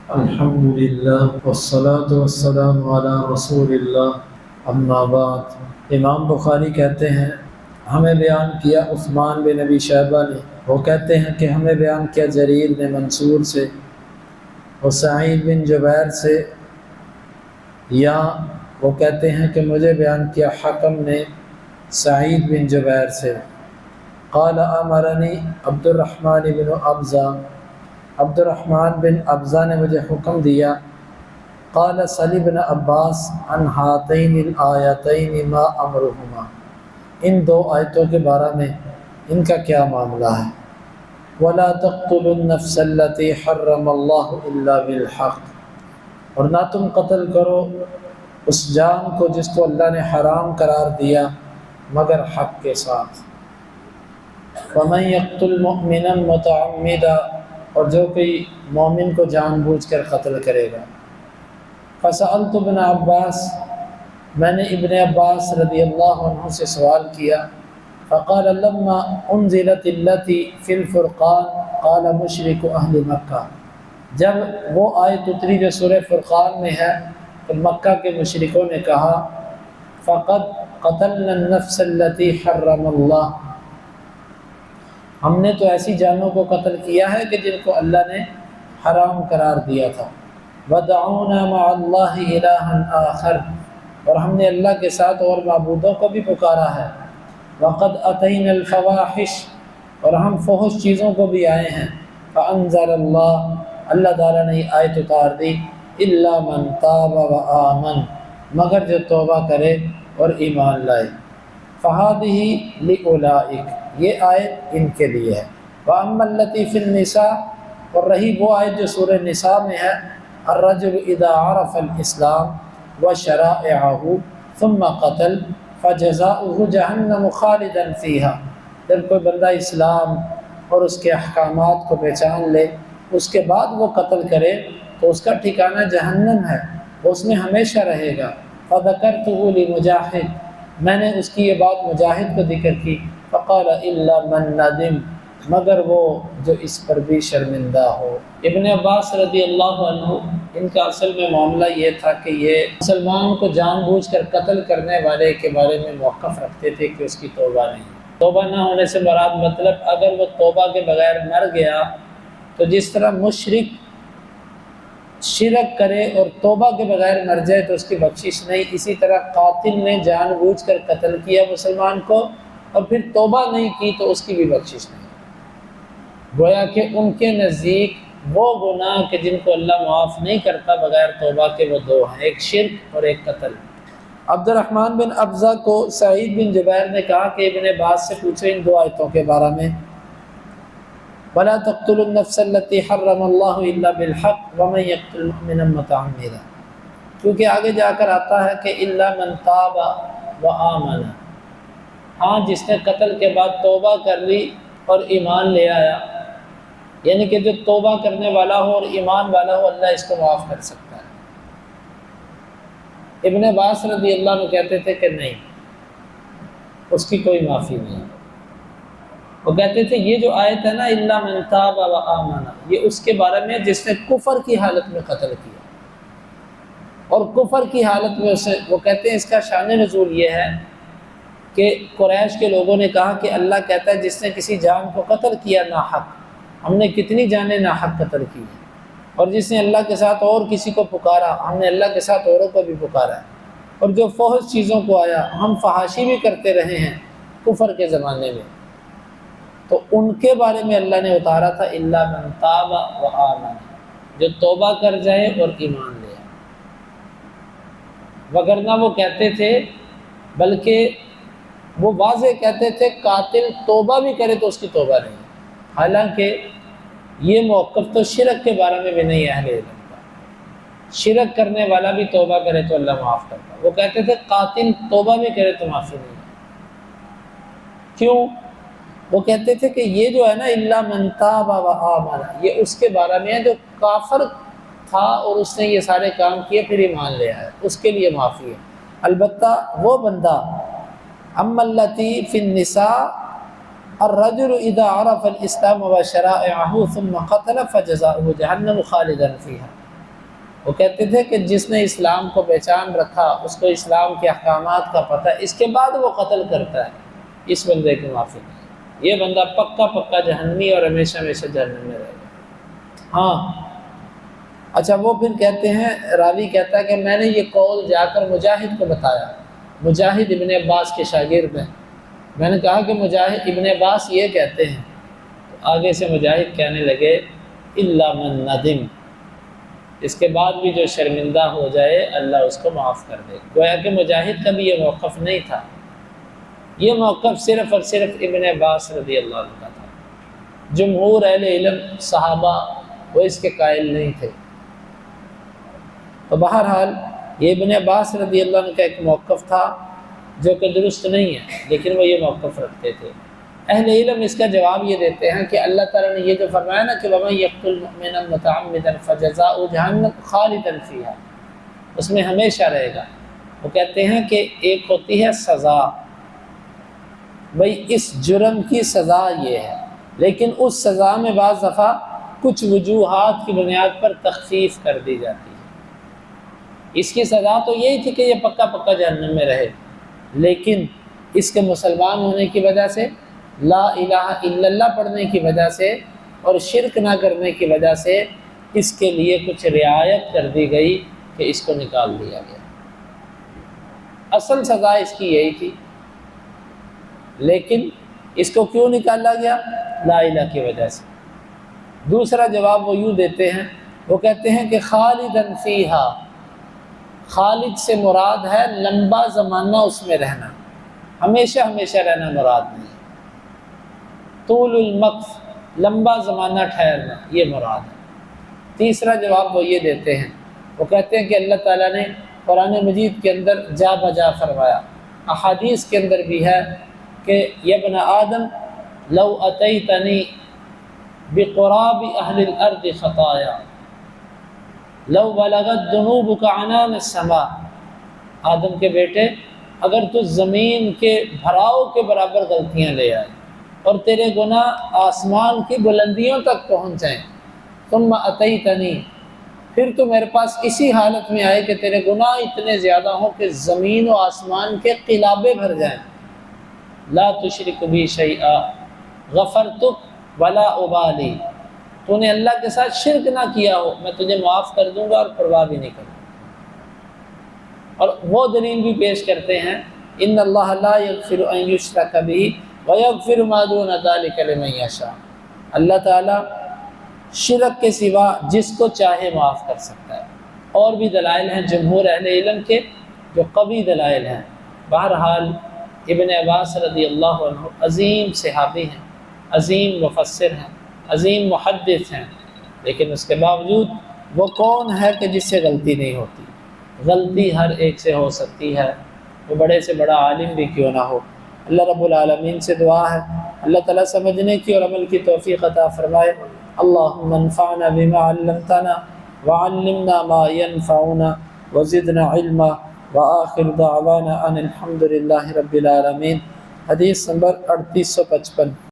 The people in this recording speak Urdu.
الحمد للہ والصلاة والسلام علی رسول اللہ اما بعد۔ امام بخاری کہتے ہیں ہمیں بیان کیا عثمان بن ابی شیبہ نے، وہ کہتے ہیں کہ ہمیں بیان کیا جریر نے منصور سے اور سعید بن جبیر سے، یا وہ کہتے ہیں کہ مجھے بیان کیا حکم نے سعید بن جبیر سے۔ قال امرنی عبد الرحمن بن ابزہ، عبد الرحمن بن ابزہ نے مجھے حکم دیا، قال سل ابن عباس عن ہاتین الآیتین ما امرہما، ان دو آیتوں کے بارے میں ان کا کیا معاملہ ہے۔ ولا تقتلوا النفس التي حرم اللہ الا بالحق، اور نہ تم قتل کرو اس جان کو جس کو اللہ نے حرام قرار دیا مگر حق کے ساتھ۔ ومن يقتل مؤمنا متعمدا، اور جو کوئی مومن کو جان بوجھ کر قتل کرے گا۔ فسألت ابن عباس، میں نے ابن عباس رضی اللہ عنہ سے سوال کیا، فقال لما انزلت التي في الفرقان قال مشرك اہل مکہ، جب وہ آیت اتری جو سورہ فرقان میں ہے تو مکہ کے مشرکوں نے کہا فقد قتلنا النفس التي حرم اللہ، ہم نے تو ایسی جانوں کو قتل کیا ہے کہ جن کو اللہ نے حرام قرار دیا تھا۔ وَدَعُونَا مَعَ اللَّهِ إِلَٰهًا آخَرَ، اور ہم نے اللہ کے ساتھ اور معبودوں کو بھی پکارا ہے۔ وَقَدْ أَتَيْنَا الْفَوَاحِشَ، اور ہم فحش چیزوں کو بھی آئے ہیں۔ فَأَنزَلَ اللَّهُ، اللہ تعالیٰ نے آیت اتار دی، إِلَّا مَنْ تَابَ وَآمَنَ، مگر جو توبہ کرے اور ایمان لائے۔ فَهَٰذِهِ لِأُولَٰئِكَ، یہ آیت ان کے لیے ہے۔ وَأَمَّا الَّتِي فِي النِّسَاءِ، اور رہی وہ آیت جو سورہ نساء میں ہے، الرَّجُلُ إِذَا عَرَفَ الْإِسْلَامَ وَشَرَائِعَهُ ثُمَّ قَتَلَ فَجَزَاؤُهُ جَهَنَّمُ خَالِدًا فِيهَا، جب کوئی بندہ اسلام اور اس کے احکامات کو پہچان لے اس کے بعد وہ قتل کرے تو اس کا ٹھکانہ جہنم ہے، وہ اس میں ہمیشہ رہے گا۔ فَذَكَرْتُهُ لِمُجَاهِدٍ، میں نے اس کی یہ بات مجاہد کو ذکر کی، فقال الا من ندم، مگر وہ جو اس پر بھی شرمندہ ہو۔ ابن عباس رضی اللہ عنہ، ان کا اصل میں معاملہ یہ تھا کہ یہ مسلمان کو جان بوجھ کر قتل کرنے والے کے بارے میں موقف رکھتے تھے کہ اس کی توبہ نہیں۔ توبہ نہ ہونے سے مراد مطلب اگر وہ توبہ کے بغیر مر گیا تو جس طرح مشرک شرک کرے اور توبہ کے بغیر مر جائے تو اس کی بخشش نہیں، اسی طرح قاتل نے جان بوجھ کر قتل کیا مسلمان کو اور پھر توبہ نہیں کی تو اس کی بھی بخشش نہیں۔ گویا کہ ان کے نزدیک وہ گناہ کہ جن کو اللہ معاف نہیں کرتا بغیر توبہ کے وہ دو ہیں، ایک شرک اور ایک قتل۔ عبد الرحمن بن ابزہ کو سعید بن جبیر نے کہا کہ ابن عباس سے پوچھو ان دو آیتوں کے بارے میں، وَلَا تَقْتُلُوا النَّفْسَ الَّتِي حَرَّمَ اللَّهُ إِلَّا بِالْحَقِّ وَمَن يَقْتُلْ مُؤْمِنًا مُتَعَمِّدًا، کیونکہ آگے جا کر آتا ہے کہ إِلَّا مَن تَابَ وَآمَنَ، ہاں جس نے قتل کے بعد توبہ کر لی اور ایمان لے آیا، یعنی کہ جو توبہ کرنے والا ہو اور ایمان والا ہو اللہ اس کو معاف کر سکتا ہے۔ ابن عباس رضی اللہ عنہ کہتے تھے کہ نہیں، اس کی کوئی معافی نہیں۔ وہ کہتے تھے یہ جو آیت ہے نا الا من تاب و آمن، یہ اس کے بارے میں جس نے کفر کی حالت میں قتل کیا اور کفر کی حالت میں اسے، وہ کہتے ہیں اس کا شان نزول یہ ہے کہ قریش کے لوگوں نے کہا کہ اللہ کہتا ہے جس نے کسی جان کو قتل کیا ناحق، ہم نے کتنی جانیں ناحق قتل کی ہیں، اور جس نے اللہ کے ساتھ اور کسی کو پکارا ہم نے اللہ کے ساتھ اوروں کو بھی پکارا ہے، اور جو فحش چیزوں کو آیا ہم فحاشی بھی کرتے رہے ہیں کفر کے زمانے میں، تو ان کے بارے میں اللہ نے اتارا تھا الا من تاب و آمن، جو توبہ کر جائے اور ایمان لے آئے۔ وگرنہ وہ کہتے تھے، بلکہ وہ واضح کہتے تھے قاتل توبہ بھی کرے تو اس کی توبہ نہیں، حالانکہ یہ موقف تو شرک کے بارے میں بھی نہیں اہل علم کا، شرک کرنے والا بھی توبہ کرے تو اللہ معاف کرتا، وہ کہتے تھے قاتل توبہ بھی کرے تو معافی نہیں۔ کیوں؟ وہ کہتے تھے کہ یہ جو ہے نا الا من تاب و آمن، یہ اس کے بارے میں ہے جو کافر تھا اور اس نے یہ سارے کام کیے پھر ایمان لے آیا، اس کے لیے معافی ہے۔ البتہ وہ بندہ اما التی فی النساء الرجل اذا عرف الاسلام وشرائعه ثم قتل فجزاؤه جہنم خالدا فیہا، وہ کہتے تھے کہ جس نے اسلام کو پہچان رکھا، اس کو اسلام کے احکامات کا پتہ، اس کے بعد وہ قتل کرتا ہے، اس بندے کے موافق ہے، یہ بندہ پکا جہنمی اور ہمیشہ جہنم میں رہے گا۔ ہاں اچھا، وہ پھر کہتے ہیں، راوی کہتا ہے کہ میں نے یہ قول جا کر مجاہد کو بتایا، مجاہد ابن عباس کے شاگرد ہیں، میں نے کہا کہ مجاہد ابن عباس یہ کہتے ہیں، تو آگے سے مجاہد کہنے لگے الا من ندم، اس کے بعد بھی جو شرمندہ ہو جائے اللہ اس کو معاف کر دے۔ گویا کہ مجاہد کا بھی یہ موقف نہیں تھا، یہ موقف صرف اور صرف ابن عباس رضی اللہ عنہ کا تھا۔ جمہور اہل علم صحابہ وہ اس کے قائل نہیں تھے۔ تو بہرحال یہ ابن عباس رضی اللہ عنہ کا ایک موقف تھا جو کہ درست نہیں ہے، لیکن وہ یہ موقف رکھتے تھے۔ اہل علم اس کا جواب یہ دیتے ہیں کہ اللہ تعالیٰ نے یہ جو فرمایا نا کہ وَمَن يَقْتُلْ مُؤْمِنًا مُتَعَمِّدًا فَجَزَاؤُهُ جَهَنَّمُ خَالِدًا فِيهَا، اس میں ہمیشہ رہے گا۔ وہ کہتے ہیں کہ ایک ہوتی ہے سزا، بھئی اس جرم کی سزا یہ ہے، لیکن اس سزا میں بعض دفعہ کچھ وجوہات کی بنیاد پر تخفیف کر دی جاتی ہے۔ اس کی سزا تو یہی تھی کہ یہ پکا جہنم میں رہے، لیکن اس کے مسلمان ہونے کی وجہ سے، لا الہ الا اللہ پڑھنے کی وجہ سے اور شرک نہ کرنے کی وجہ سے اس کے لیے کچھ رعایت کر دی گئی کہ اس کو نکال دیا گیا۔ اصل سزا اس کی یہی تھی، لیکن اس کو کیوں نکالا گیا؟ لا الہ کی وجہ سے۔ دوسرا جواب وہ یوں دیتے ہیں، وہ کہتے ہیں کہ خالداً فیہا، خالد سے مراد ہے لمبا زمانہ اس میں رہنا، ہمیشہ رہنا مراد نہیں، طول المکث لمبا زمانہ ٹھہرنا یہ مراد ہے۔ تیسرا جواب وہ یہ دیتے ہیں، وہ کہتے ہیں کہ اللہ تعالیٰ نے قرآن مجید کے اندر جا بجا فرمایا، احادیث کے اندر بھی ہے کہ یا ابن آدم لو اتیتنی بقراب اہل الارض خطایا لو بلغت ذنوبک عنان السماء، آدم کے بیٹے اگر تو زمین کے بھراؤ کے برابر غلطیاں لے آئے اور تیرے گناہ آسمان کی بلندیوں تک پہنچ جائیں، ثم اتیتنی، پھر تو میرے پاس اسی حالت میں آئے کہ تیرے گناہ اتنے زیادہ ہوں کہ زمین و آسمان کے قلابے بھر جائیں، لا تشرک بی شیئا غفرتک ولا ابالی، تو نے اللہ کے ساتھ شرک نہ کیا ہو میں تجھے معاف کر دوں گا اور پرواہ بھی نہیں کروں گا۔ اور وہ دلیل بھی پیش کرتے ہیں، ان اللہ لا یغفر ان یشرک بہ ویغفر ما دون ذلک لمن یشاء، اللہ تعالیٰ شرک کے سوا جس کو چاہے معاف کر سکتا ہے۔ اور بھی دلائل ہیں جمہور اہل علم کے جو قوی دلائل ہیں۔ بہرحال ابن عباس رضی اللہ عنہ عظیم صحابی ہیں، عظیم مفسر ہیں، عظیم محدث ہیں، لیکن اس کے باوجود وہ کون ہے کہ جس سے غلطی نہیں ہوتی؟ غلطی ہر ایک سے ہو سکتی ہے، وہ بڑے سے بڑا عالم بھی کیوں نہ ہو۔ اللہ رب العالمین سے دعا ہے اللہ تعالیٰ سمجھنے کی اور عمل کی توفیق عطا فرمائے۔ اللہم انفعنا بما علمتنا وعلمنا ما ينفعنا وزدنا علما وآخر دعوانا ان الحمد للہ رب العالمین۔ حدیث نمبر 3855۔